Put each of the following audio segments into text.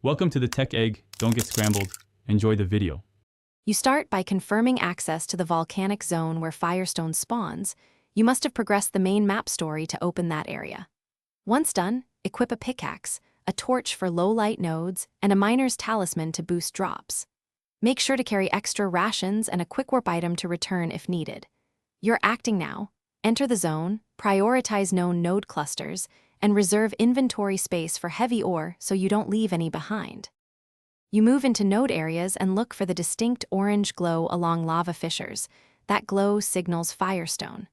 Welcome to the Tech Egg. Don't get scrambled. Enjoy the video. You start by confirming access to the volcanic zone where Firestone spawns. You must have progressed the main map story to open that area. Once done, equip a pickaxe, a torch for low-light nodes, and a miner's talisman to boost drops. Make sure to carry extra rations and a quick warp item to return if needed. You're acting now. Enter the zone, prioritize known node clusters, and reserve inventory space for heavy ore so you don't leave any behind. You move into node areas and look for the distinct orange glow along lava fissures. That glow signals Firestone.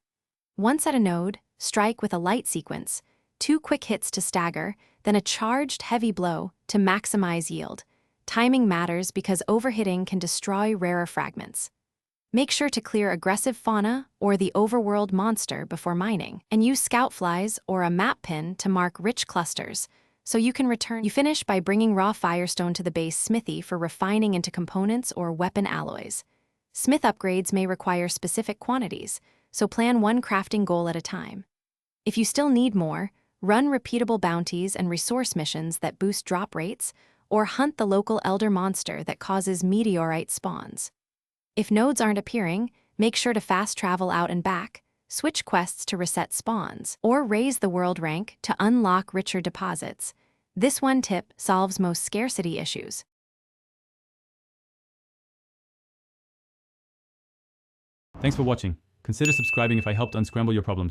Once at a node, strike with a light sequence, 2 quick hits to stagger, then a charged heavy blow to maximize yield. Timing matters because overhitting can destroy rarer fragments. Make sure to clear aggressive fauna or the overworld monster before mining, and use scout flies or a map pin to mark rich clusters, so you can return. You finish by bringing raw Firestone to the base smithy for refining into components or weapon alloys. Smith upgrades may require specific quantities, so plan one crafting goal at a time. If you still need more, run repeatable bounties and resource missions that boost drop rates, or hunt the local elder monster that causes meteorite spawns. If nodes aren't appearing, make sure to fast travel out and back, switch quests to reset spawns, or raise the world rank to unlock richer deposits. This one tip solves most scarcity issues. Thanks for watching. Consider subscribing if I helped unscramble your problems.